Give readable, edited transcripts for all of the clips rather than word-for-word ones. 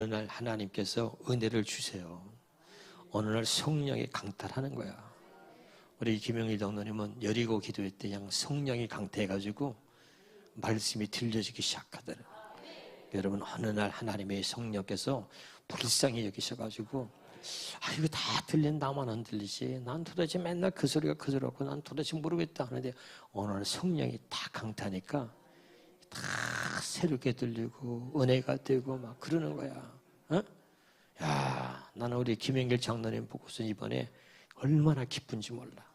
어느 날 하나님께서 은혜를 주세요. 어느 날 성령이 강탈하는 거야. 우리 김영일 장로님은 여리고 기도회 때 그냥 성령이 강태해가지고 말씀이 들려지기 시작하더래요. 여러분, 어느 날 하나님의 성령께서 불쌍히 여기셔가지고 이거 다 들린 나만 안 들리지? 난 도대체 맨날 그 소리가 그 소리고 난 도대체 모르겠다 하는데 어느 날 성령이 다 강타니까 다 새롭게 들리고 은혜가 되고 막 그러는 거야. 어? 야, 나는 우리 김영길 장로님 보고서 이번에 얼마나 기쁜지 몰라.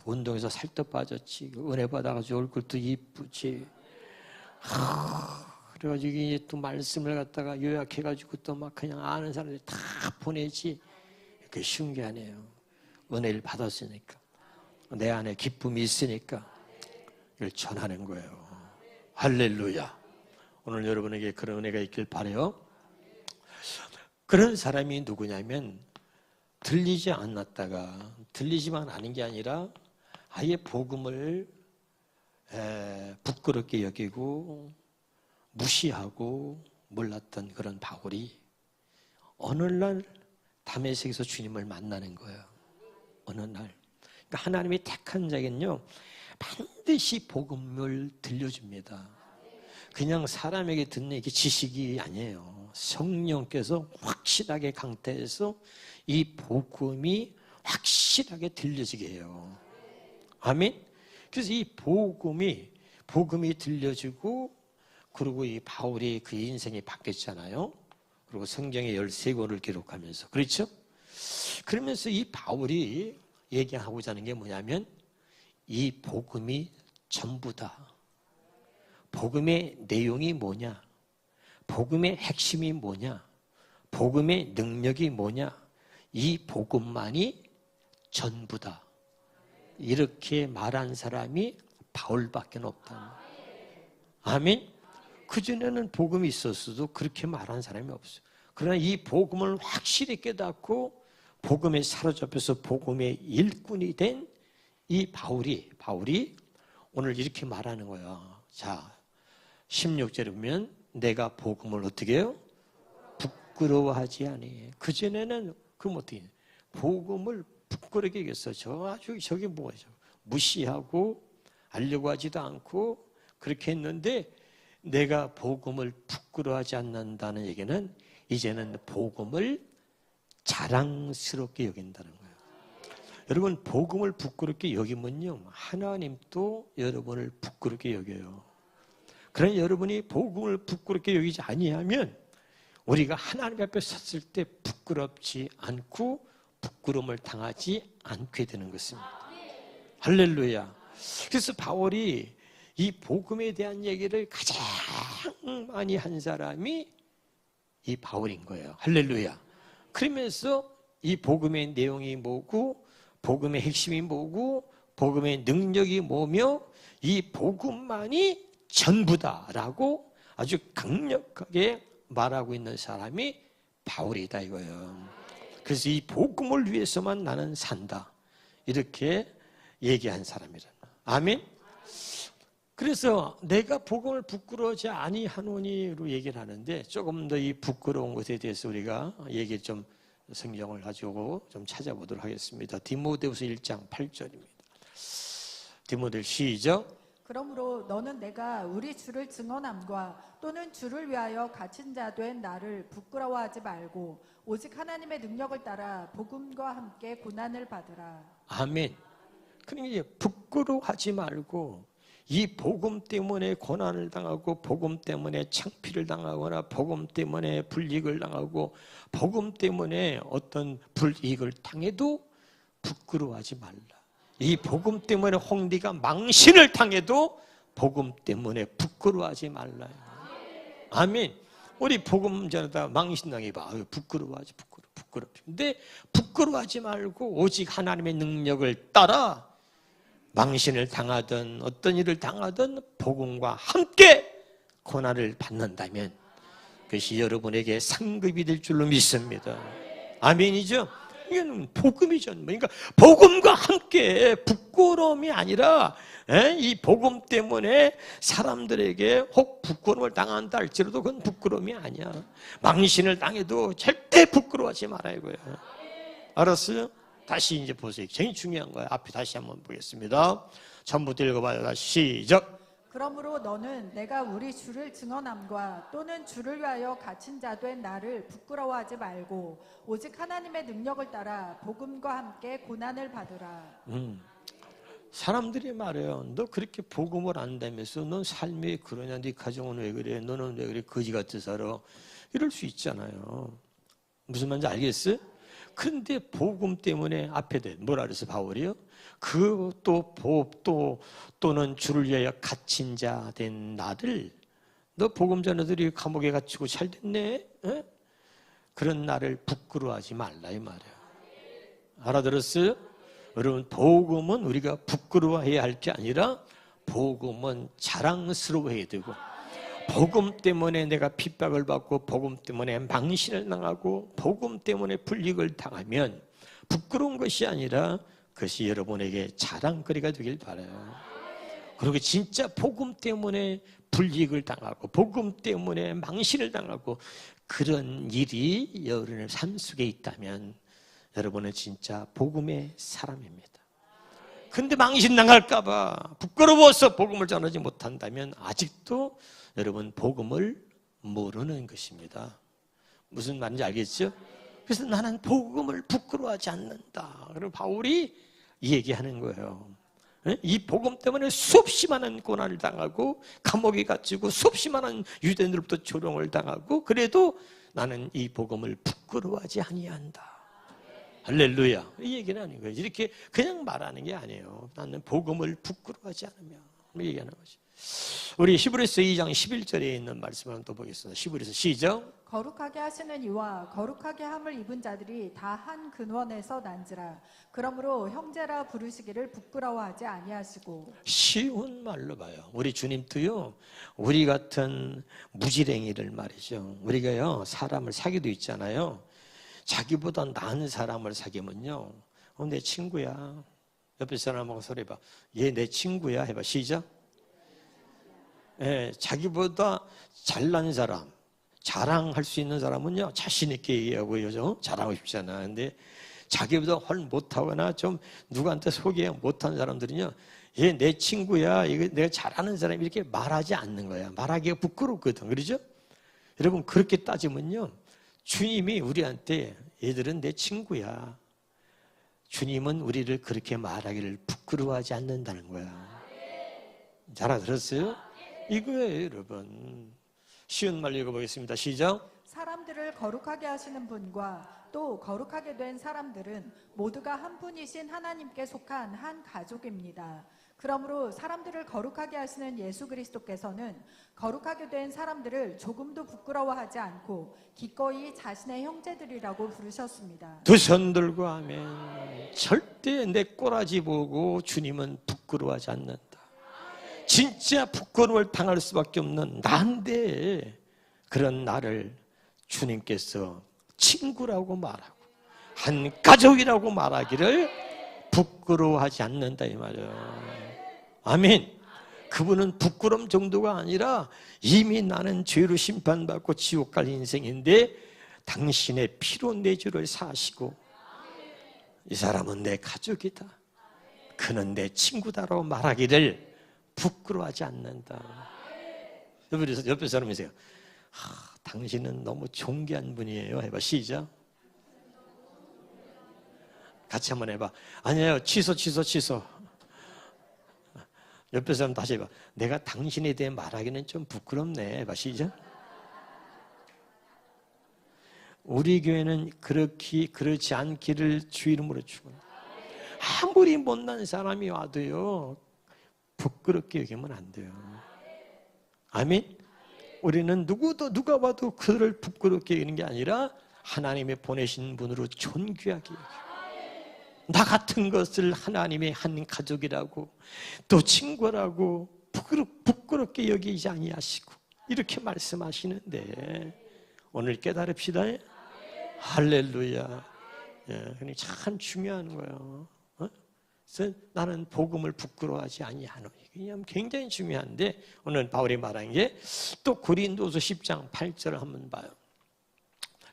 운동에서 살도 빠졌지. 은혜 받아가지고 얼굴도 이쁘지. 그래가지고 이제 또 말씀을 갖다가 요약해가지고 또 막 그냥 아는 사람들이 다 보내지. 그게 쉬운 게 아니에요. 은혜를 받았으니까. 내 안에 기쁨이 있으니까 이걸 전하는 거예요. 할렐루야. 오늘 여러분에게 그런 은혜가 있길 바라요. 그런 사람이 누구냐면 들리지 않았다가 들리지만 않은 게 아니라 아예 복음을 부끄럽게 여기고 무시하고 몰랐던 그런 바울이 어느 날 다메섹에서 주님을 만나는 거예요. 어느 날. 그러니까 하나님이 택한 자에게는요 반드시 복음을 들려줍니다. 그냥 사람에게 듣는 이게 지식이 아니에요. 성령께서 확실하게 강태해서 이 복음이 확실하게 들려지게 해요. 아멘. 그래서 이 복음이 들려지고 그리고 이 바울이 그 인생이 바뀌었잖아요. 그리고 성경의 13권을 기록하면서 그렇죠? 그러면서 이 바울이 얘기하고자 하는 게 뭐냐면 이 복음이 전부다. 복음의 내용이 뭐냐? 복음의 핵심이 뭐냐? 복음의 능력이 뭐냐? 이 복음만이 전부다. 이렇게 말한 사람이 바울밖에 없다. 아멘? 그전에는 복음이 있었어도 그렇게 말한 사람이 없어요. 그러나 이 복음을 확실히 깨닫고 복음에 사로잡혀서 복음의 일꾼이 된 이 바울이 오늘 이렇게 말하는 거야. 자, 16절에 보면 내가 복음을 어떻게 해요? 부끄러워하지 아니. 그전에는 그럼 어떻게 해요? 복음을 부끄럽게 여겼어. 저게 뭐죠? 무시하고 알려고 하지도 않고 그렇게 했는데 내가 복음을 부끄러워하지 않는다는 얘기는 이제는 복음을 자랑스럽게 여긴다는 거예요. 여러분, 복음을 부끄럽게 여기면요 하나님도 여러분을 부끄럽게 여겨요. 그러나 여러분이 복음을 부끄럽게 여기지 아니하면 우리가 하나님 앞에 섰을 때 부끄럽지 않고 부끄러움을 당하지 않게 되는 것입니다. 할렐루야. 그래서 바울이 이 복음에 대한 얘기를 가장 많이 한 사람이 이 바울인 거예요. 할렐루야. 그러면서 이 복음의 내용이 뭐고 복음의 핵심이 뭐고 복음의 능력이 뭐며 이 복음만이 전부다라고 아주 강력하게 말하고 있는 사람이 바울이다 이거예요. 그래서 이 복음을 위해서만 나는 산다 이렇게 얘기한 사람이란 아멘. 그래서 내가 복음을 부끄러워하지 아니하노니로 얘기를 하는데 조금 더 이 부끄러운 것에 대해서 우리가 얘기 좀 성경을 가지고 좀 찾아보도록 하겠습니다. 디모데후서 1장 8절입니다. 디모데 시작. 그러므로 너는 내가 우리 주를 증언함과 또는 주를 위하여 갇힌 자 된 나를 부끄러워하지 말고 오직 하나님의 능력을 따라 복음과 함께 고난을 받으라. 아멘. 그러니까 부끄러워하지 말고 이 복음 때문에 고난을 당하고 복음 때문에 창피를 당하거나 복음 때문에 불이익을 당하고 복음 때문에 어떤 불이익을 당해도 부끄러워하지 말라. 이 복음 때문에 홍리가 망신을 당해도 복음 때문에 부끄러워하지 말라. 아멘. 우리 복음 전하다 망신 당해봐. 부끄러워하지 부끄럽지. 근데 부끄러워하지 말고 오직 하나님의 능력을 따라 망신을 당하든 어떤 일을 당하든 복음과 함께 고난을 받는다면 그것이 여러분에게 상급이 될 줄로 믿습니다. 아멘이죠? 이건 복음이죠. 그러니까 복음과 함께 부끄러움이 아니라 이 복음 때문에 사람들에게 혹 부끄러움을 당한다 할지라도 그건 부끄러움이 아니야. 망신을 당해도 절대 부끄러워하지 말아요. 알았어요? 다시 이제 보세요. 굉장히 중요한 거예요. 앞에 다시 한번 보겠습니다. 전부터 읽어봐요. 다시 시작. 그러므로 너는 내가 우리 주를 증언함과 또는 주를 위하여 갇힌 자 된 나를 부끄러워하지 말고 오직 하나님의 능력을 따라 복음과 함께 고난을 받으라. 사람들이 말해요. 너 그렇게 복음을 안다면서 넌 삶이 왜 그러냐? 네 가정은 왜 그래? 너는 왜 그래? 거지 같이 살아? 이럴 수 있잖아요. 무슨 말인지 알겠어요? 그런데 복음 때문에 앞에 뭐라 그랬어 바울이요? 또는 주를 위하여 갇힌 자 된 나를 너 복음 전하들이 감옥에 갇히고 잘 됐네? 에? 그런 나를 부끄러워하지 말라 이 말이에요. 알아들었어요? 여러분 복음은 우리가 부끄러워해야 할 게 아니라 복음은 자랑스러워해야 되고 복음 때문에 내가 핍박을 받고 복음 때문에 망신을 당하고 복음 때문에 불이익을 당하면 부끄러운 것이 아니라 그것이 여러분에게 자랑거리가 되길 바라요. 그리고 진짜 복음 때문에 불이익을 당하고 복음 때문에 망신을 당하고 그런 일이 여러분의 삶 속에 있다면 여러분은 진짜 복음의 사람입니다. 근데 망신 당할까 봐 부끄러워서 복음을 전하지 못한다면 아직도 여러분 복음을 모르는 것입니다. 무슨 말인지 알겠죠? 그래서 나는 복음을 부끄러워하지 않는다. 그리고 바울이 이 얘기하는 거예요. 이 복음 때문에 수없이 많은 고난을 당하고 감옥에 갇히고 수없이 많은 유대인들로부터 조롱을 당하고 그래도 나는 이 복음을 부끄러워하지 아니한다. 할렐루야. 이 얘기는 아닌 거예요. 이렇게 그냥 말하는 게 아니에요. 나는 복음을 부끄러워하지 않으며 얘기하는 거죠. 우리 히브리서 2장 11절에 있는 말씀을 한번 또 보겠습니다. 히브리서 시작. 거룩하게 하시는 이와 거룩하게 함을 입은 자들이 다 한 근원에서 난지라. 그러므로 형제라 부르시기를 부끄러워하지 아니하시고. 쉬운 말로 봐요. 우리 주님도요. 우리 같은 무지랭이를 말이죠. 우리가요 사람을 사귀도 있잖아요. 자기보다 나은 사람을 사귀면요. 내 친구야. 옆에 사람하고 소리 해봐. 얘 내 친구야 해봐. 시작. 예, 자기보다 잘난 사람, 자랑할 수 있는 사람은요, 자신있게 얘기하고 요즘 자랑하고 싶잖아. 근데 자기보다 훨 못하거나 좀 누구한테 소개 못한 사람들은요, 얘 내 친구야, 이거 내가 잘하는 사람 이렇게 말하지 않는 거야. 말하기가 부끄럽거든. 그러죠? 여러분, 그렇게 따지면요, 주님이 우리한테 얘들은 내 친구야. 주님은 우리를 그렇게 말하기를 부끄러워하지 않는다는 거야. 잘 알아들었어요? 이거예요, 여러분. 쉬운 말 읽어보겠습니다. 시작. 사람들을 거룩하게 하시는 분과 또 거룩하게 된 사람들은 모두가 한 분이신 하나님께 속한 한 가족입니다. 그러므로 사람들을 거룩하게 하시는 예수 그리스도께서는 거룩하게 된 사람들을 조금도 부끄러워하지 않고 기꺼이 자신의 형제들이라고 부르셨습니다. 두 손 들고 아멘. 절대 내 꼬라지 보고 주님은 부끄러워하지 않는다. 진짜 부끄러움을 당할 수밖에 없는 나인데 그런 나를 주님께서 친구라고 말하고 한 가족이라고 말하기를 부끄러워하지 않는다 이 말이에요. 아멘. 그분은 부끄러움 정도가 아니라 이미 나는 죄로 심판받고 지옥 갈 인생인데 당신의 피로 내 죄를 사하시고 이 사람은 내 가족이다. 그는 내 친구다라고 말하기를 부끄러워하지 않는다. 옆에 사람이세요. 당신은 너무 존귀한 분이에요. 해봐. 시작. 같이 한번 해봐. 아니에요. 취소. 옆에 사람 다시 해봐. 내가 당신에 대해 말하기는 좀 부끄럽네. 해봐. 시작. 우리 교회는 그렇지 않기를 주 이름으로 축원합니다. 아무리 못난 사람이 와도요. 부끄럽게 여기면 안 돼요. 아멘. 우리는 누가 봐도 그를 부끄럽게 여기는 게 아니라 하나님의 보내신 분으로 존귀하게 여기고 나 같은 것을 하나님의 한 가족이라고 또 친구라고 부끄럽게 여기지 아니하시고 이렇게 말씀하시는데 오늘 깨달읍시다. 할렐루야. 그러니까 참 중요한 거예요. 그래서 나는 복음을 부끄러워하지 아니하노. 이게 굉장히 중요한데 오늘 바울이 말한 게 또 고린도서 10장 8절을 한번 봐요.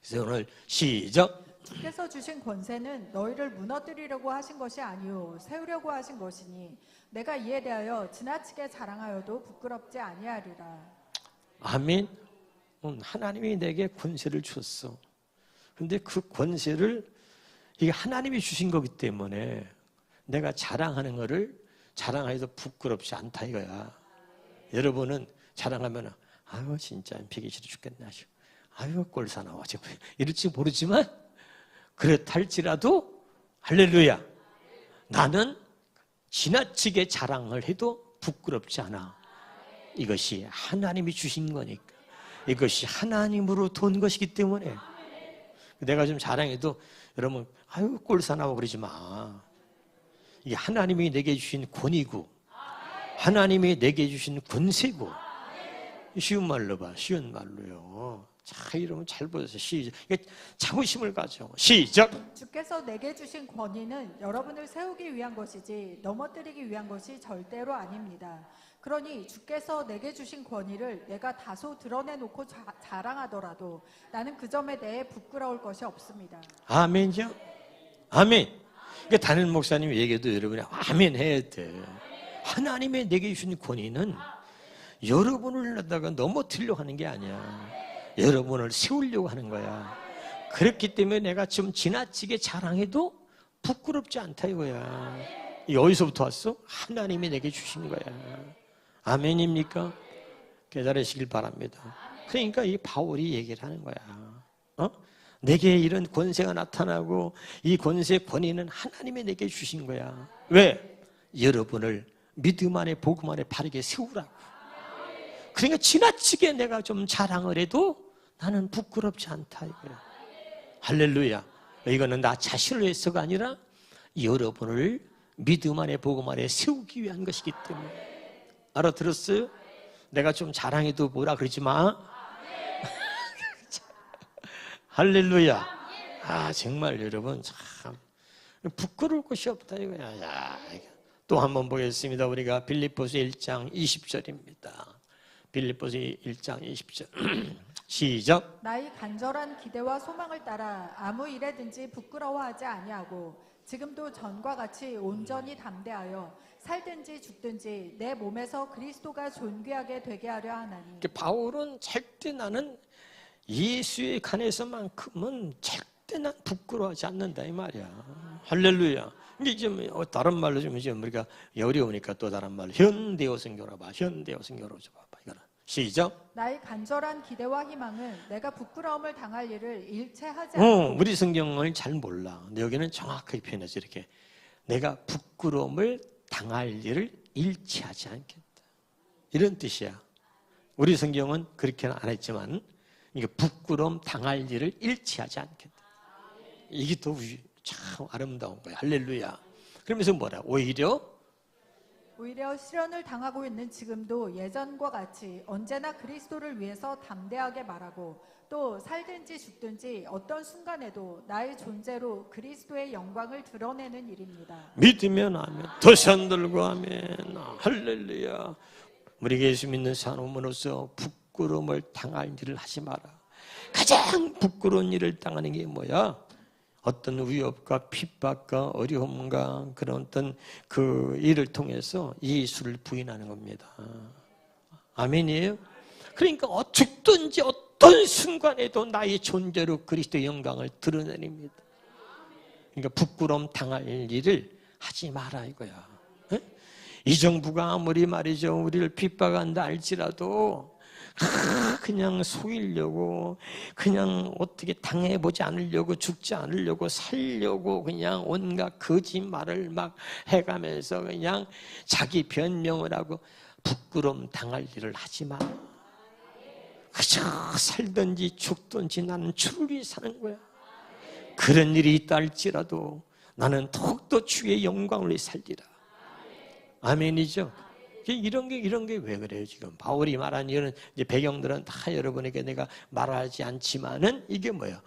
그래서 오늘 시작. 주께서 주신 권세는 너희를 무너뜨리려고 하신 것이 아니요 세우려고 하신 것이니 내가 이에 대하여 지나치게 자랑하여도 부끄럽지 아니하리라. 아멘. 하나님이 내게 권세를 줬어. 그런데 그 권세를 이게 하나님이 주신 거기 때문에 내가 자랑하는 거를 자랑해도 부끄럽지 않다 이거야. 여러분은 자랑하면 아유 진짜 비기 싫어 죽겠네 하시고 아유 꼴사 나와 지금 이럴지 모르지만 그렇다 할지라도 할렐루야 나는 지나치게 자랑을 해도 부끄럽지 않아. 이것이 하나님이 주신 거니까. 이것이 하나님으로 돈 것이기 때문에 내가 좀 자랑해도 여러분 아유 꼴사 나와 그러지 마. 이게 하나님이 내게 주신 권위고 하나님이 내게 주신 권세고 쉬운 말로 봐. 쉬운 말로요. 자, 이러면 잘 보세요. 시작. 자부심을 가져. 시작. 주께서 내게 주신 권위는 여러분을 세우기 위한 것이지 넘어뜨리기 위한 것이 절대로 아닙니다. 그러니 주께서 내게 주신 권위를 내가 다소 드러내놓고 자랑하더라도 나는 그 점에 대해 부끄러울 것이 없습니다. 아멘이죠? 아멘. 그러니까 담임 목사님 얘기해도 여러분이 아멘 해야 돼. 하나님의 내게 주신 권위는 여러분을 갖다가 넘어뜨리려고 하는 게 아니야. 여러분을 세우려고 하는 거야. 그렇기 때문에 내가 좀 지나치게 자랑해도 부끄럽지 않다 이거야. 이게 어디서부터 왔어? 하나님이 내게 주신 거야. 아멘입니까? 깨달으시길 바랍니다. 그러니까 이 바울이 얘기를 하는 거야. 내게 이런 권세가 나타나고 이 권세 권위는 하나님이 내게 주신 거야. 왜? 여러분을 믿음 안에 복음 안에 바르게 세우라고. 그러니까 지나치게 내가 좀 자랑을 해도 나는 부끄럽지 않다 이거야. 할렐루야. 이거는 나 자신을 위해서가 아니라 여러분을 믿음 안에 복음 안에 세우기 위한 것이기 때문에. 알아들었어요? 내가 좀 자랑해도 뭐라 그러지 마. 할렐루야. 아 정말 여러분 참 부끄러울 것이 없다 이거야. 야, 또 한번 보겠습니다. 우리가 빌립보서 1장 20절입니다. 빌립보서 1장 20절 시작. 나의 간절한 기대와 소망을 따라 아무 일에든지 부끄러워하지 아니하고 지금도 전과 같이 온전히 담대하여 살든지 죽든지 내 몸에서 그리스도가 존귀하게 되게 하려 하나니. 바울은 절대 나는 예수에 관해서만큼은 절대 난 부끄러워하지 않는다 이 말이야. 할렐루야. 근데 이제 다른 말로 좀 이제 우리가 어려우니까 또 다른 말로 현대어 성경으로 봐. 현대어 성경으로 좀 봐봐. 이거는 시작. 나의 간절한 기대와 희망은 내가 부끄러움을 당할 일을 일체하지 않고. 우리 성경을 잘 몰라. 근데 여기는 정확하게 표현해서 이렇게 내가 부끄러움을 당할 일을 일치하지 않겠다. 이런 뜻이야. 우리 성경은 그렇게는 안 했지만 이게 부끄러움 당할 일을 일치하지 않겠다. 이게 더 참 아름다운 거야. 할렐루야. 그러면서 뭐라? 오히려 시련을 당하고 있는 지금도 예전과 같이 언제나 그리스도를 위해서 담대하게 말하고 또 살든지 죽든지 어떤 순간에도 나의 존재로 그리스도의 영광을 드러내는 일입니다. 믿으면 아멘. 다시 한 들고 아멘. 할렐루야. 우리 예수 믿는 사람으로서 부끄러움을 당할 일을 하지 마라. 가장 부끄러운 일을 당하는 게 뭐야? 어떤 위협과 핍박과 어려움과 그런 어떤 그 일을 통해서 예수를 부인하는 겁니다. 아멘이에요? 그러니까 죽든지 어떤 순간에도 나의 존재로 그리스도의 영광을 드러내립니다. 그러니까 부끄러움 당할 일을 하지 마라 이거야. 에? 이 정부가 아무리 말이죠 우리를 핍박한다 할지라도 그냥 속이려고 그냥 어떻게 당해보지 않으려고 죽지 않으려고 살려고 그냥 온갖 거짓말을 막 해가면서 그냥 자기 변명을 하고 부끄러움 당할 일을 하지 마. 그저 살든지 죽든지 나는 주를 위해 사는 거야. 그런 일이 있다 할지라도 나는 더욱더 주의 영광을 위해 살리라. 아멘이죠? 이런 게 왜 그래요, 지금? 바울이 말한 이런 이제 배경들은 다 여러분에게 내가 말하지 않지만은 이게 뭐야?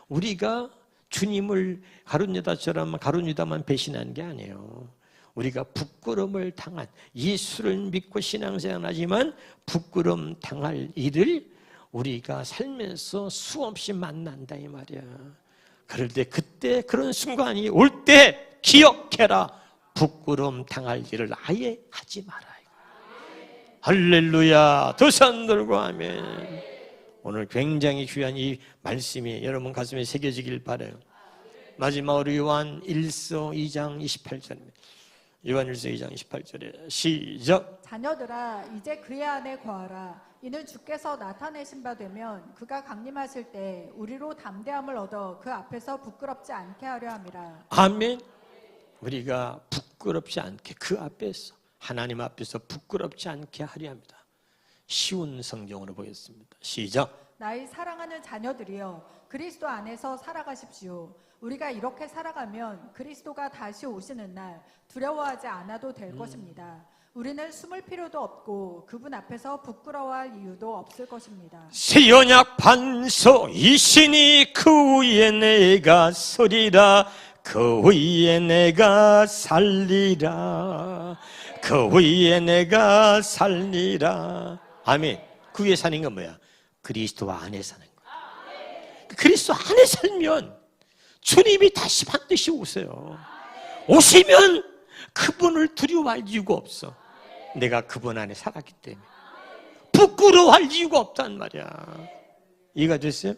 우리가 주님을 가룟유다만 배신한 게 아니에요. 우리가 부끄러움을 당한, 예수를 믿고 신앙생활하지만 부끄러움 당할 일을 우리가 살면서 수없이 만난다 이 말이야. 그럴 때 그때 그런 순간이 올 때 기억해라. 부끄러움 당할 일을 아예 하지 마라. 할렐루야. 두 손 들고 아멘. 오늘 굉장히 귀한 이 말씀이 여러분 가슴에 새겨지길 바라요. 마지막으로 요한 1서 2장 28절입니다. 요한 1서 2장 28절에 시작. 자녀들아 이제 그의 안에 거하라. 이는 주께서 나타내신 바 되면 그가 강림하실 때 우리로 담대함을 얻어 그 앞에서 부끄럽지 않게 하려 함이라. 아멘. 우리가 부끄럽지 않게 그 앞에서 하나님 앞에서 부끄럽지 않게 하려 합니다. 쉬운 성경으로 보겠습니다. 시작. 나의 사랑하는 자녀들이여 그리스도 안에서 살아가십시오. 우리가 이렇게 살아가면 그리스도가 다시 오시는 날 두려워하지 않아도 될 것입니다. 우리는 숨을 필요도 없고 그분 앞에서 부끄러워할 이유도 없을 것입니다. 새 언약 반석이시니 그 위에 내가 서리라. 그 위에 내가 살리라. 그 위에 내가 살리라. 아멘. 그 위에 사는 건 뭐야? 그리스도 안에 사는 거야. 그리스도 안에 살면 주님이 다시 반드시 오세요. 오시면 그분을 두려워할 이유가 없어. 내가 그분 안에 살았기 때문에 부끄러워할 이유가 없단 말이야. 이해가 됐어요?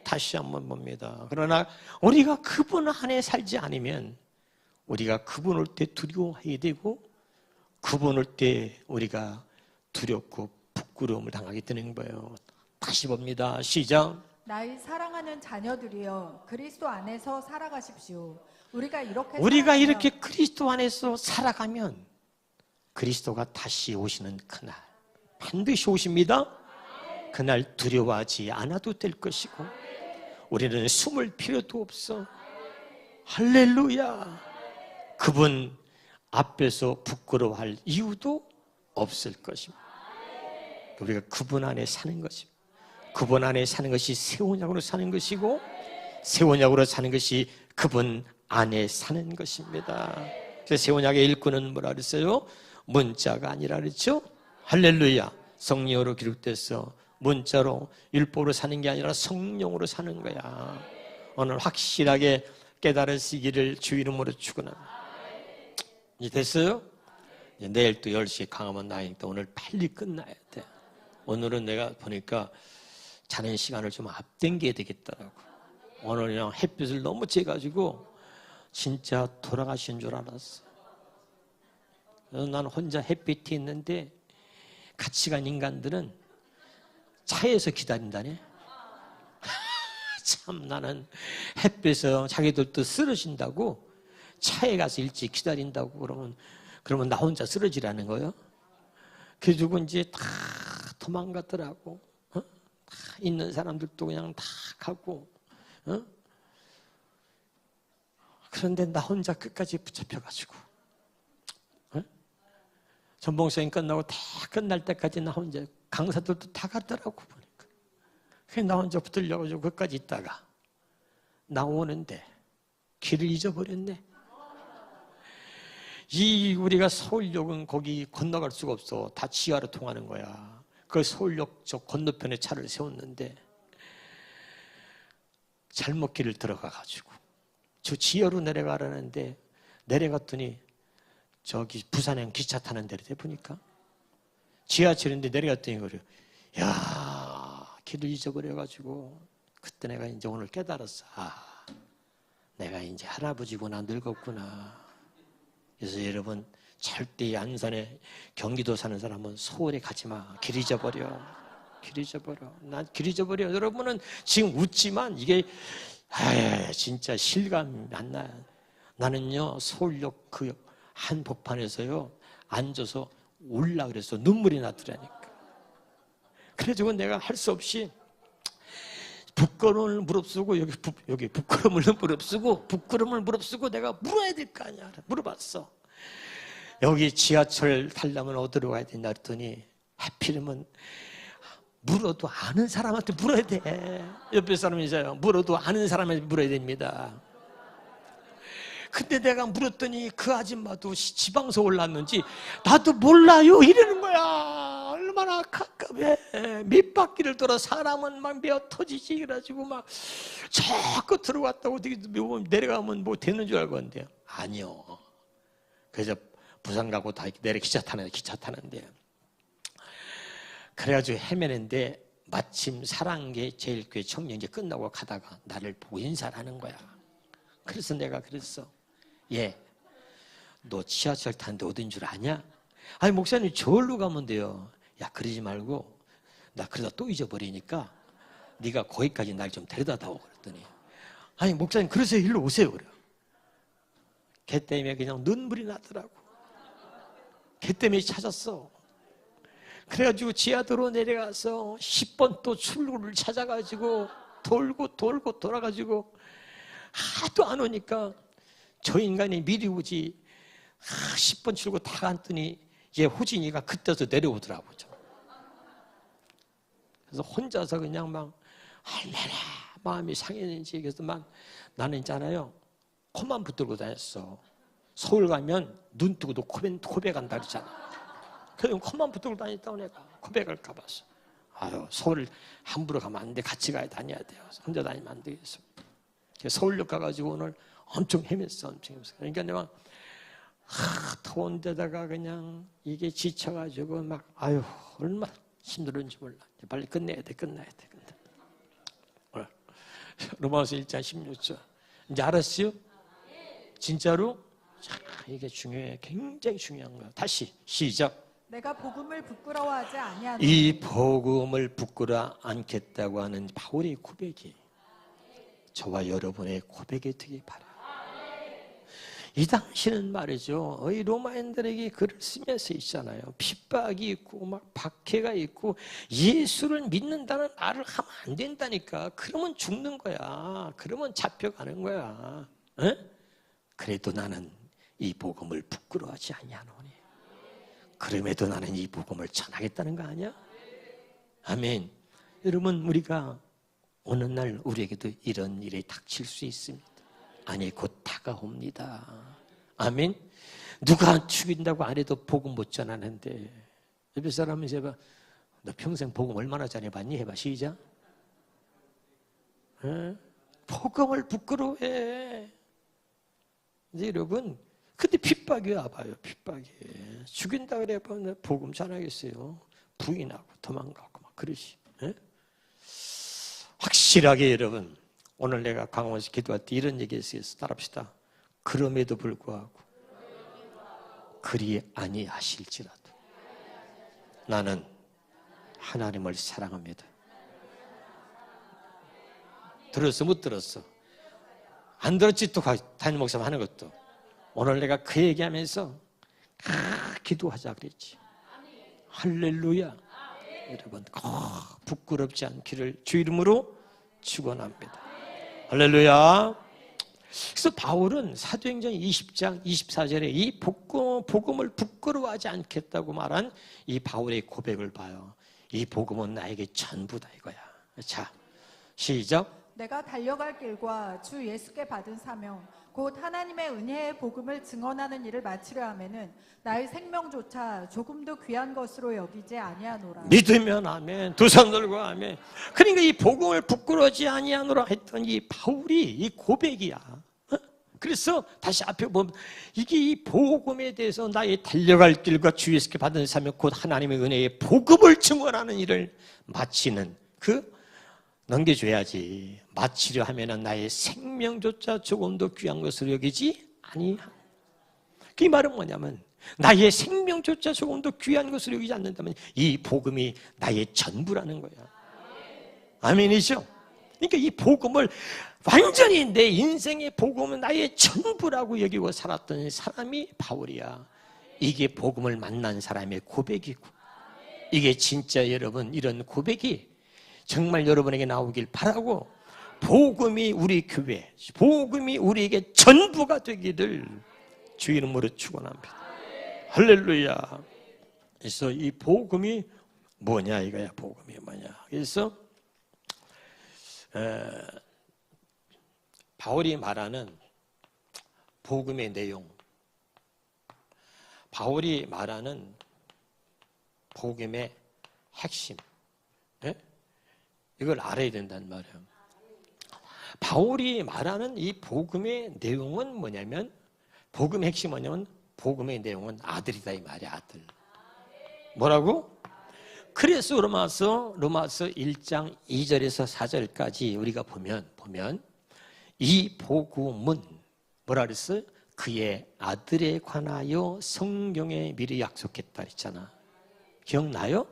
다시 한번 봅니다. 그러나 우리가 그분 안에 살지 않으면 우리가 그분 올 때 두려워해야 되고 그분 올 때 우리가 두렵고 부끄러움을 당하게 되는 거예요. 다시 봅니다. 시작. 나의 사랑하는 자녀들이여 그리스도 안에서 살아가십시오. 우리가 이렇게 그리스도 안에서 살아가면 그리스도가 다시 오시는 그날 반드시 오십니다. 그날 두려워하지 않아도 될 것이고 우리는 숨을 필요도 없어. 할렐루야. 그분 앞에서 부끄러워할 이유도 없을 것입니다. 우리가 그분 안에 사는 것입니다. 그분 안에 사는 것이 새 언약으로 사는 것이고 새 언약으로 사는 것이 그분 안에 사는 것입니다. 그래서 새 언약의 일꾼은 뭐라 그랬어요? 문자가 아니라 그랬죠? 할렐루야. 성령으로 기록돼서 문자로 율법으로 사는 게 아니라 성령으로 사는 거야. 오늘 확실하게 깨달으시기를 주 이름으로 축원합니다. 이제 됐어요? 이제 내일 또 10시에 강화문 나이니까 오늘 빨리 끝나야 돼. 오늘은 내가 보니까 자는 시간을 좀 앞당겨야 되겠더라고. 오늘 그냥 햇빛을 너무 쬐가지고 진짜 돌아가신 줄 알았어. 그래서 난 혼자 햇빛이 있는데 같이 간 인간들은 차에서 기다린다네. 참 나는 햇빛에서 자기들도 쓰러진다고 차에 가서 일찍 기다린다고 그러면 나 혼자 쓰러지라는 거예요. 그래가지고 이제 다 도망가더라고. 다 있는 사람들도 그냥 다 가고. 그런데 나 혼자 끝까지 붙잡혀가지고 전봉수행 끝나고 다 끝날 때까지 나 혼자 강사들도 다 갔더라고 보니까. 그래서 나 혼자 붙들려가지고 끝까지 있다가 나오는데 길을 잊어버렸네. 우리가 서울역은 거기 건너갈 수가 없어. 다 지하로 통하는 거야. 그 서울역 저 건너편에 차를 세웠는데 잘못 길을 들어가가지고 저 지하로 내려가라는데 내려갔더니 저기 부산행 기차 타는 데를 보니까 지하철인데 내려갔더니 그래요. 야, 길을 잊어버려가지고 그때 내가 이제 오늘 깨달았어. 아, 내가 이제 할아버지구나 늙었구나. 그래서 여러분 절대 안산에 경기도 사는 사람은 서울에 가지 마. 길 잊어버려. 길 잊어버려. 난 길 잊어버려. 여러분은 지금 웃지만 이게 진짜 실감이 안 나요. 나는요 서울역 그 한복판에서요 앉아서 울라 그래서 눈물이 나더라니까. 그래가지고 내가 할 수 없이 부끄러움을 무릅쓰고 여기 부끄러움을 무릅쓰고 내가 물어야 될 거 아니야. 물어봤어. 여기 지하철 타려면 어디로 가야 되냐 그랬더니 하필이면 물어도 아는 사람한테 물어야 돼. 옆에 사람이 있어요. 물어도 아는 사람한테 물어야 됩니다. 근데 내가 물었더니 그 아줌마도 지방서 올랐는지 나도 몰라요 이러는 거야. 얼마나 가깝해. 밑바퀴를 돌아 사람은 막 메어 터지지. 그래가지고 막 저 끝으로 갔다고 어떻게 내려가면 뭐 되는 줄 알고 한대요. 아니요. 그래서 부산 가고 다 기차 타는데 그래가지고 헤매는데 마침 사랑계 제일교회 청년제 끝나고 가다가 나를 보고 인사를 하는 거야. 그래서 내가 그랬어. 예, 너 지하철 타는데 어딘 줄 아냐? 아니 목사님 저기로 가면 돼요. 야 그러지 말고 나 그러다 또 잊어버리니까 네가 거기까지 날 좀 데려다 다오 그랬더니 아니 목사님 그러세요. 일로 오세요. 그래. 걔 때문에 그냥 눈물이 나더라고. 걔 때문에 찾았어. 그래가지고 지하도로 내려가서 10번 또 출구를 찾아가지고 돌고 돌아가지고 하도 안 오니까 저 인간이 미리 오지 10번 출구 다 갔더니 얘 호진이가 그때서 내려오더라고. 그래서 혼자서 그냥 막 얼마나 마음이 상했는지. 그래서 막 나는 있잖아요 코만 붙들고 다녔어. 서울 가면 눈 뜨고도 코베 간다 그러잖아. 그래서 코만 붙들고 다녔다고 내가 코백을 가봤어. 아유 서울 함부로 가면 안 돼. 같이 다녀야 돼요. 혼자 다니면 안 되겠어. 서울역 가가지고 오늘 엄청 헤맸어. 그러니까 내가 더운 데다가 그냥 이게 지쳐가지고 막 아유 얼마나 힘들었는지 몰라. 빨리 끝내야 돼. 로마서 1장 16절 이제 알았어요? 진짜로? 자, 이게 중요해. 굉장히 중요한 거야. 다시 시작. 내가 복음을 부끄러워하지 아니하노라. 이 복음을 부끄러워 않겠다고 하는 바울의 고백이 저와 여러분의 고백이 되길 바라요. 이 당시는 말이죠. 이 로마인들에게 글을 쓰면서 있잖아요. 핍박이 있고 막 박해가 있고 예수를 믿는다는 말을 하면 안 된다니까. 그러면 죽는 거야. 그러면 잡혀가는 거야. 에? 그래도 나는 이 복음을 부끄러워하지 아니하노니. 그럼에도 나는 이 복음을 전하겠다는 거 아니야? 아멘. 여러분 우리가 어느 날 우리에게도 이런 일이 닥칠 수 있습니다. 아니 곧 다가옵니다. 아멘. 누가 죽인다고 안 해도 복음 못 전하는데 옆에 사람이 해봐. 너 평생 복음 얼마나 전해봤니? 해봐. 시작. 에? 복음을 부끄러워해. 이제 여러분 근데 핍박이 와봐요. 핍박이 죽인다 그래 봐. 복음 전하겠어요. 부인하고 도망가고 막 그러시. 에? 확실하게 여러분 오늘 내가 강원에서 기도할 때 이런 얘기했어요. 따라합시다. 그럼에도 불구하고 그리 아니하실지라도 나는 하나님을 사랑합니다. 들었어? 못 들었어? 안 들었지? 또 담임 목사님 하는 것도 오늘 내가 그 얘기하면서 기도하자 그랬지. 할렐루야. 여러분 부끄럽지 않기를 주 이름으로 축원합니다. 할렐루야. 그래서 바울은 사도행전 20장 24절에 이 복음을 부끄러워하지 않겠다고 말한 이 바울의 고백을 봐요. 이 복음은 나에게 전부다 이거야. 자, 시작. 내가 달려갈 길과 주 예수께 받은 사명 곧 하나님의 은혜의 복음을 증언하는 일을 마치려 하면은 나의 생명조차 조금도 귀한 것으로 여기지 아니하노라. 믿으면 아멘. 두 손 들고 아멘. 그러니까 이 복음을 부끄러워하지 아니하노라 했던 이 바울이 이 고백이야. 그래서 다시 앞에 보면 이게 이 복음에 대해서 나의 달려갈 길과 주 예수께 받은 사명 곧 하나님의 은혜의 복음을 증언하는 일을 마치는 그 넘겨줘야지. 마치려 하면은 나의 생명조차 조금도 귀한 것으로 여기지 아니하. 그 말은 뭐냐면 나의 생명조차 조금도 귀한 것으로 여기지 않는다면 이 복음이 나의 전부라는 거야. 아멘이죠? 그러니까 이 복음을 완전히 내 인생의 복음은 나의 전부라고 여기고 살았던 사람이 바울이야. 이게 복음을 만난 사람의 고백이고 이게 진짜 여러분 이런 고백이 정말 여러분에게 나오길 바라고 복음이 우리 교회, 복음이 우리에게 전부가 되기를 주 이름으로 축원합니다. 할렐루야. 그래서 이 복음이 뭐냐 이거야. 복음이 뭐냐. 그래서 바울이 말하는 복음의 내용, 바울이 말하는 복음의 핵심, 이걸 알아야 된단 말이에요. 바울이 말하는 이 복음의 내용은 뭐냐면, 복음의 핵심이 뭐냐면, 복음의 내용은 아들이다 이 말이야. 아들. 뭐라고? 그래서 로마서 1장 2절에서 4절까지 우리가 보면 이 복음은 뭐라 그랬어요? 그의 아들에 관하여 성경에 미리 약속했다 했잖아. 기억나요?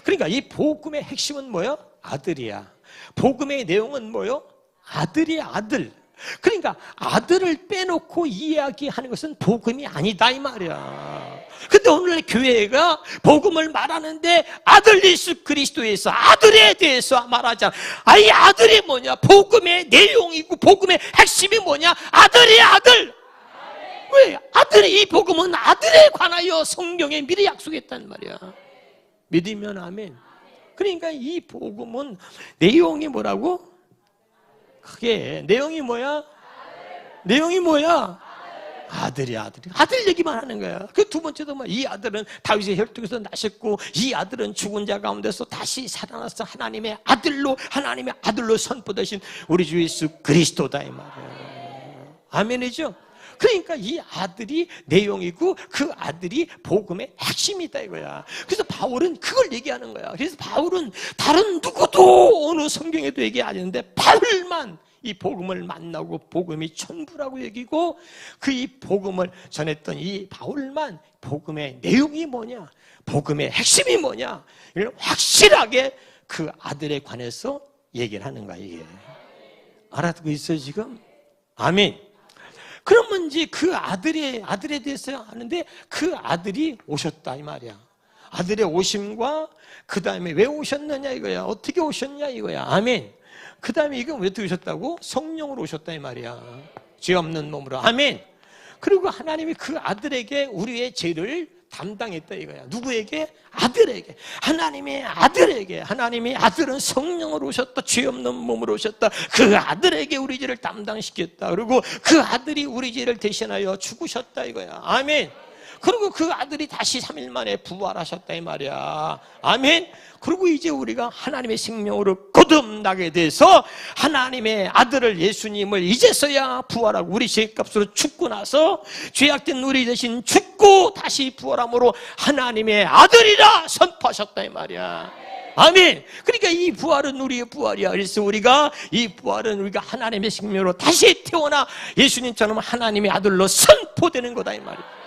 그러니까 이 복음의 핵심은 뭐요? 아들이야. 복음의 내용은 뭐요? 아들이야, 아들. 그러니까 아들을 빼놓고 이야기하는 것은 복음이 아니다 이 말이야. 근데 오늘 교회가 복음을 말하는데 아들 예수 그리스도에서 아들에 대해서 말하잖아. 이 아들이 뭐냐? 복음의 내용이고 복음의 핵심이 뭐냐? 아들이야, 아들. 왜? 아들이, 이 복음은 아들에 관하여 성경에 미리 약속했단 말이야. 믿으면 아멘. 그러니까 이 복음은 내용이 뭐라고? 크게 내용이 뭐야? 내용이 뭐야? 아들이야, 아들이. 아들 얘기만 하는 거야. 그 두 번째도 뭐, 이 아들은 다윗의 혈통에서 나셨고, 이 아들은 죽은 자 가운데서 다시 살아나서 하나님의 아들로 선포되신 우리 주 예수 그리스도다 이 말이야. 아멘이죠? 그러니까 이 아들이 내용이고 그 아들이 복음의 핵심이다 이거야. 그래서 바울은 그걸 얘기하는 거야. 그래서 바울은 다른 누구도 어느 성경에도 얘기 안 했는데 바울만 이 복음을 만나고 복음이 전부라고 얘기고, 그 이 복음을 전했던 이 바울만 복음의 내용이 뭐냐, 복음의 핵심이 뭐냐, 이걸 확실하게 그 아들에 관해서 얘기를 하는 거야. 이게 알아듣고 있어요 지금? 아멘. 그러면 이제 그 아들에 대해서 아는데 그 아들이 오셨다 이 말이야. 아들의 오심과 그 다음에 왜 오셨느냐 이거야. 어떻게 오셨냐 이거야. 아멘. 그 다음에 이건 왜 어떻게 오셨다고? 성령으로 오셨다 이 말이야. 죄 없는 몸으로. 아멘. 그리고 하나님이 그 아들에게 우리의 죄를 담당했다 이거야. 누구에게? 아들에게. 하나님의 아들에게. 하나님의 아들은 성령으로 오셨다. 죄 없는 몸으로 오셨다. 그 아들에게 우리 죄를 담당시켰다. 그리고 그 아들이 우리 죄를 대신하여 죽으셨다 이거야. 아멘. 그리고 그 아들이 다시 3일 만에 부활하셨다 이 말이야. 아멘. 그리고 이제 우리가 하나님의 생명으로 거듭나게 돼서 하나님의 아들을, 예수님을 이제서야 부활하고 우리 죄값으로 죽고 나서 죄악된 우리 대신 죽고 다시 부활함으로 하나님의 아들이라 선포하셨다 이 말이야. 아멘. 그러니까 이 부활은 우리의 부활이야. 그래서 우리가 이 부활은 우리가 하나님의 생명으로 다시 태어나 예수님처럼 하나님의 아들로 선포되는 거다 이 말이야.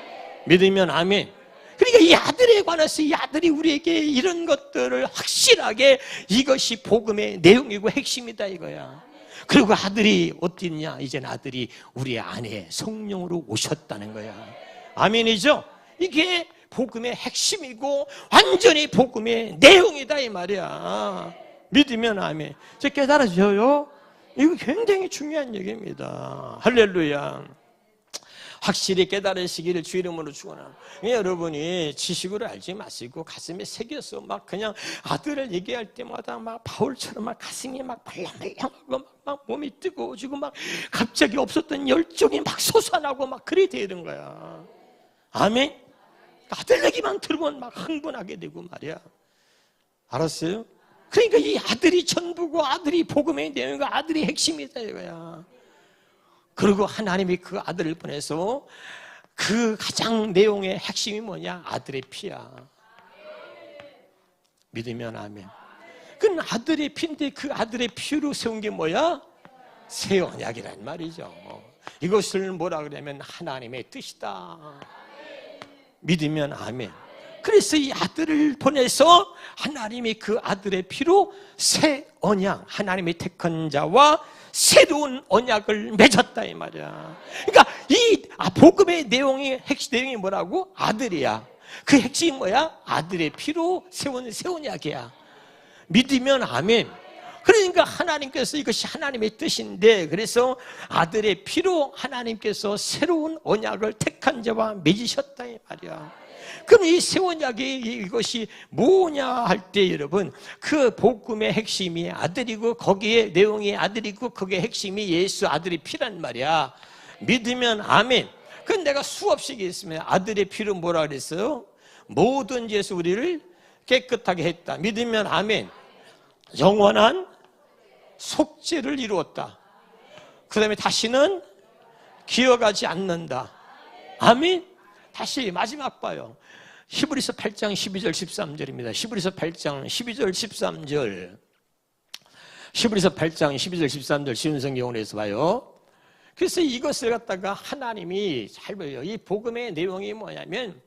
믿으면 아멘. 그러니까 이 아들에 관해서 이 아들이 우리에게 이런 것들을 확실하게, 이것이 복음의 내용이고 핵심이다 이거야. 그리고 아들이 어딨냐? 이제는 아들이 우리 안에 성령으로 오셨다는 거야. 아멘이죠? 이게 복음의 핵심이고 완전히 복음의 내용이다 이 말이야. 믿으면 아멘. 저 깨달아져요? 이거 굉장히 중요한 얘기입니다. 할렐루야. 확실히 깨달으시기를 주 이름으로 축원합니다. 여러분이 지식으로 알지 마시고 가슴에 새겨서 막 그냥 아들을 얘기할 때마다 막 바울처럼 막 가슴이 막 발랑발랑하고 막 몸이 뜨거워지고 막 갑자기 없었던 열정이 막 솟아나고 막 그래 되는 거야. 아멘. 아들 얘기만 들으면 막 흥분하게 되고 말이야. 알았어요? 그러니까 이 아들이 전부고 아들이 복음의 내용이고 아들이 핵심이다 이거야. 그리고 하나님이 그 아들을 보내서 그 가장 내용의 핵심이 뭐냐? 아들의 피야. 믿으면 아멘. 그 아들의 피인데 그 아들의 피로 세운 게 뭐야? 새 언약이란 말이죠. 이것을 뭐라 그러면 하나님의 뜻이다. 믿으면 아멘. 그래서 이 아들을 보내서 하나님이 그 아들의 피로 새 언약, 하나님의 택한 자와 새로운 언약을 맺었다 이 말이야. 그러니까 이 복음의 핵심 내용이 뭐라고? 아들이야. 그 핵심이 뭐야? 아들의 피로 세운 새 언약이야. 믿으면 아멘. 그러니까 하나님께서, 이것이 하나님의 뜻인데, 그래서 아들의 피로 하나님께서 새로운 언약을 택한 자와 맺으셨다 이 말이야. 그럼 이 새 언약이 이것이 뭐냐 할 때 여러분, 그 복음의 핵심이 아들이고 거기에 내용이 아들이고 거기에 핵심이 예수 아들의 피란 말이야. 믿으면 아멘. 그건 내가 수없이 얘기했으면 아들의 피로 뭐라 그랬어요? 모든 죄에서 우리를 깨끗하게 했다. 믿으면 아멘. 영원한 속죄를 이루었다. 그 다음에 다시는 기억하지 않는다. 아멘. 다시 마지막 봐요. 히브리서 8장 12절 13절입니다. 히브리서 8장 12절 13절. 히브리서 8장 12절 13절 쉬운 성경으로서 봐요. 그래서 이것을 갖다가 하나님이 잘 보여요. 이 복음의 내용이 뭐냐면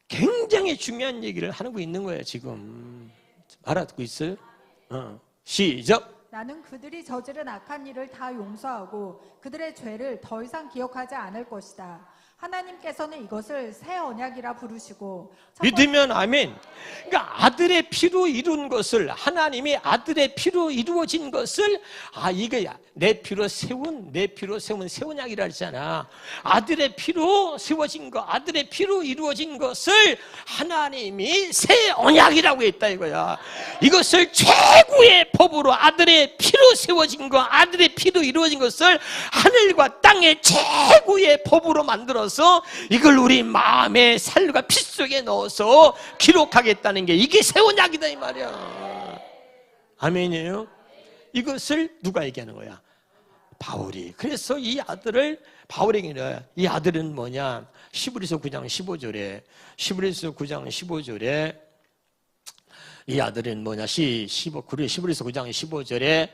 굉장히 중요한 얘기를 하고 있는 거예요. 지금 알아듣고 있어요? 시작. 나는 그들이 저지른 악한 일을 다 용서하고 그들의 죄를 더 이상 기억하지 않을 것이다. 하나님께서는 이것을 새 언약이라 부르시고 믿으면 아멘. 그러니까 아들의 피로 이룬 것을, 하나님이 아들의 피로 이루어진 것을, 이게 내 피로 세운 새 언약이라 했잖아. 아들의 피로 세워진 것, 아들의 피로 이루어진 것을 하나님이 새 언약이라고 했다 이거야. 이것을 최고의 법으로 아들의 피로 세워진 것, 아들의 피로 이루어진 것을 하늘과 땅의 최고의 법으로 만들어서 이걸 우리 마음의 살과 피 속에 넣어서 기록하겠다는 게 이게 새 언약이다 이 말이야. 아멘이에요. 이것을 누가 얘기하는 거야? 바울이. 그래서 이 아들을 바울에게, 이 아들은 뭐냐? 히브리서 9장 15절에 이 아들은 뭐냐? 히브리서 9장 15절에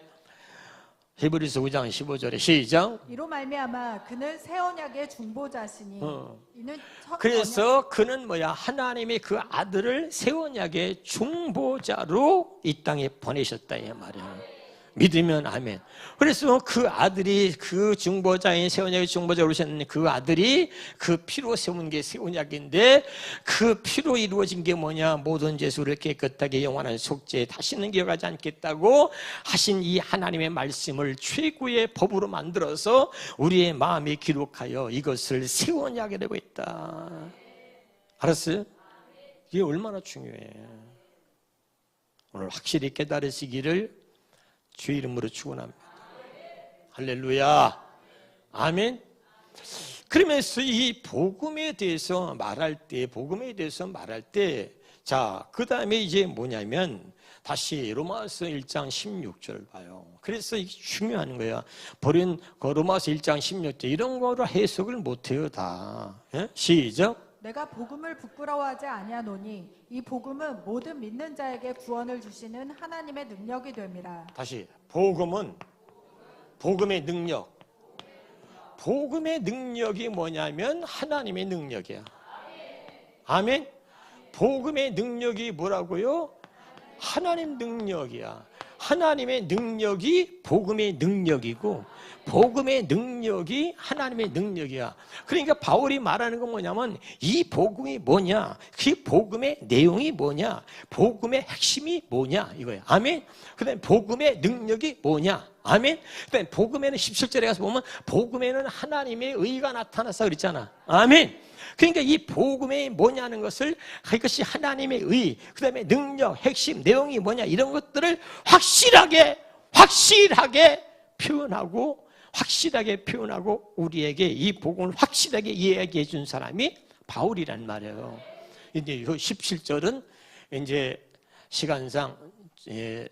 히브리서 9장 15절에 시작. 이로 말미암아 그는 새 언약의 중보자시니 이는 첫 그래서 그는 뭐야? 하나님이 그 아들을 새 언약의 중보자로 이 땅에 보내셨다 이 말이야. 믿으면 아멘. 그래서 그 아들이 그 중보자인 새 언약의 중보자로 오셨는데 그 아들이 그 피로 세운 게 새 언약인데 그 피로 이루어진 게 뭐냐? 모든 죄수를 깨끗하게 영원한 속죄에 다시는 기억하지 않겠다고 하신 이 하나님의 말씀을 최고의 법으로 만들어서 우리의 마음에 기록하여 이것을 새 언약이라고 했다. 알았어요? 이게 얼마나 중요해. 오늘 확실히 깨달으시기를 주 이름으로 축원합니다. 할렐루야. 아멘. 그러면서 이 복음에 대해서 말할 때 자, 그 다음에 이제 뭐냐면 다시 로마서 1장 16절 봐요. 그래서 이게 중요한 거야. 버린 로마서 1장 16절 이런 거로 해석을 못해요 다. 예? 시작. 내가 복음을 부끄러워하지 아니하노니 이 복음은 모든 믿는 자에게 구원을 주시는 하나님의 능력이 됨이라. 다시 복음은 복음의 능력. 복음의 능력이 뭐냐면 하나님의 능력이야. 아멘. 복음의 능력이 뭐라고요? 하나님 능력이야. 하나님의 능력이 복음의 능력이고 복음의 능력이 하나님의 능력이야. 그러니까 바울이 말하는 건 뭐냐면 이 복음이 뭐냐? 그 복음의 내용이 뭐냐? 복음의 핵심이 뭐냐? 이거야. 아멘. 그다음에 복음의 능력이 뭐냐? 아멘. 그다음에 복음에는 17절에 가서 보면 복음에는 하나님의 의가 나타나서 그랬잖아. 아멘. 그러니까 이 복음이 뭐냐는 것을 그것이 하나님의 의, 그 다음에 능력, 핵심, 내용이 뭐냐 이런 것들을 확실하게 표현하고 우리에게 이 복음을 확실하게 이야기해 준 사람이 바울이란 말이에요. 이제 17절은 이제 시간상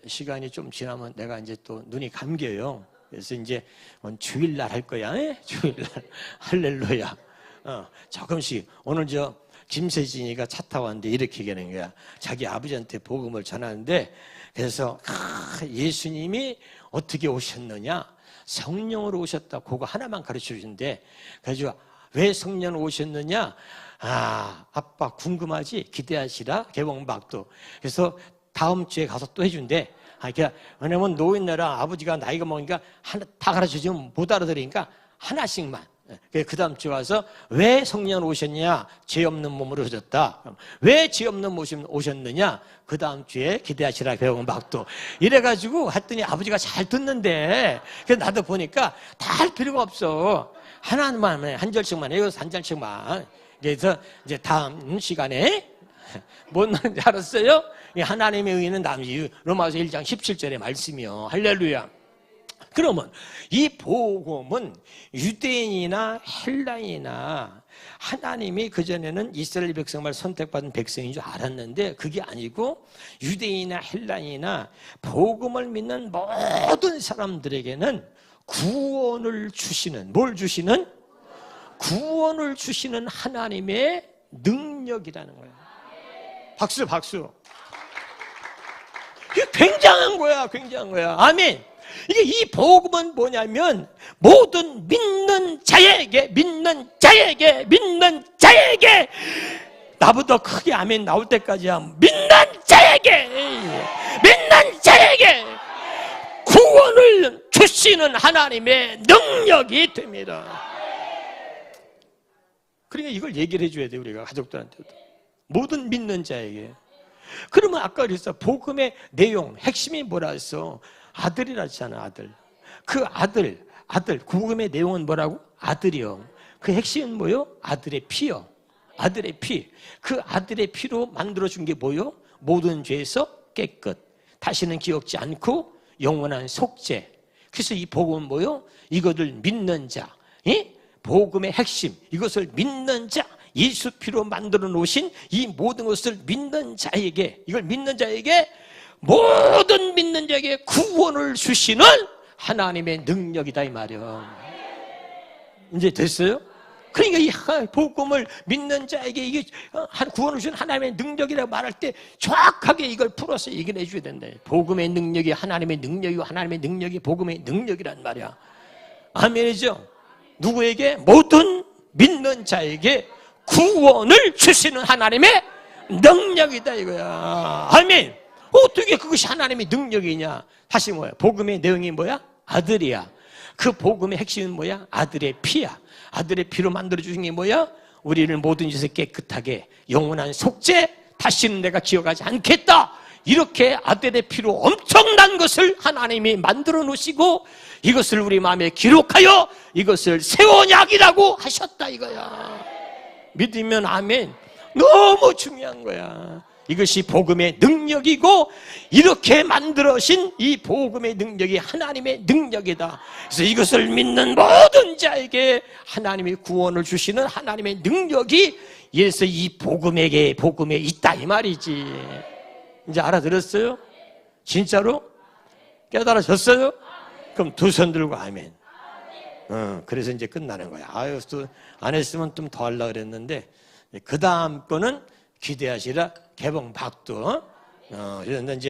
시간이 좀 지나면 내가 이제 또 눈이 감겨요. 그래서 이제 주일날 할 거야. 주일날 할렐루야. 조금씩 오늘 김세진이가 차 타고 왔는데 이렇게 얘기하는 거야. 자기 아버지한테 복음을 전하는데 그래서 예수님이 어떻게 오셨느냐? 성령으로 오셨다. 그거 하나만 가르쳐 주신대. 그래서 왜 성령으로 오셨느냐? 아빠 궁금하지? 기대하시라. 개봉박도. 그래서 다음 주에 가서 또 해준대. 왜냐면 노인네랑 아버지가 나이가 먹으니까 다 가르쳐 주면 못 알아들으니까 하나씩만. 그 다음 주에 와서 왜 성령으로 오셨냐? 죄 없는 몸으로 오셨다. 왜 죄 없는 몸으로 오셨느냐? 그 다음 주에 기대하시라. 배웅박도. 이래가지고 했더니 아버지가 잘 듣는데 그래서 나도 보니까 다 할 필요가 없어. 하나만 한 절씩만 해요. 한 절씩만. 그래서 이제 다음 시간에 뭔 말인지 알았어요? 하나님의 의는 로마서 1장 17절의 말씀이요. 할렐루야. 그러면 이 복음은 유대인이나 헬라인이나 하나님이 그전에는 이스라엘 백성만 선택받은 백성인 줄 알았는데 그게 아니고 유대인이나 헬라인이나 복음을 믿는 모든 사람들에게는 구원을 주시는, 뭘 주시는? 구원을 주시는 하나님의 능력이라는 거예요. 박수, 박수. 이게 굉장한 거야, 굉장한 거야. 아멘. 이게 이 복음은 뭐냐면 모든 믿는 자에게 나보다 크게 아멘 나올 때까지야. 믿는 자에게 구원을 주시는 하나님의 능력이 됩니다. 그러니까 이걸 얘기를 해줘야 돼, 우리가 가족들한테도. 모든 믿는 자에게. 그러면 아까 그랬어. 복음의 내용, 핵심이 뭐라 했어? 아들이라 했잖아, 아들. 그 아들, 복음의 내용은 뭐라고? 아들이요. 그 핵심은 뭐요? 아들의 피요. 아들의 피. 그 아들의 피로 만들어준 게 뭐요? 모든 죄에서 깨끗. 다시는 기억지 않고 영원한 속죄. 그래서 이 복음은 뭐요? 이것을 믿는 자. 복음의 핵심. 이것을 믿는 자. 예수 피로 만들어 놓으신 이 모든 것을 믿는 자에게, 이걸 믿는 자에게, 모든 믿는 자에게 구원을 주시는 하나님의 능력이다 이 말이야. 이제 됐어요? 그러니까 이 복음을 믿는 자에게 이게 구원을 주는 하나님의 능력이라고 말할 때 정확하게 이걸 풀어서 얘기를 해줘야 된다. 복음의 능력이 하나님의 능력이고 하나님의 능력이 복음의 능력이란 말이야. 아멘이죠? 누구에게? 모든 믿는 자에게 구원을 주시는 하나님의 능력이다 이거야. 아멘. 어떻게 그것이 하나님의 능력이냐? 다시 뭐야? 복음의 내용이 뭐야? 아들이야. 그 복음의 핵심은 뭐야? 아들의 피야. 아들의 피로 만들어주신 게 뭐야? 우리를 모든 짓을 깨끗하게 영원한 속죄, 다시는 내가 기억하지 않겠다. 이렇게 아들의 피로 엄청난 것을 하나님이 만들어 놓으시고 이것을 우리 마음에 기록하여 이것을 새 언약이라고 하셨다 이거야. 믿으면 아멘. 너무 중요한 거야. 이것이 복음의 능력이고 이렇게 만들어진 이 복음의 능력이 하나님의 능력이다. 그래서 이것을 믿는 모든 자에게 하나님이 구원을 주시는 하나님의 능력이 예수 이 복음에 있다 이 말이지. 이제 알아들었어요? 진짜로? 깨달아졌어요? 그럼 두 손 들고 아멘. 그래서 이제 끝나는 거야. 아유, 또 안 했으면 좀 더 하려고 그랬는데 그 다음 거는 기대하시라 개봉 박도. 그런데 이제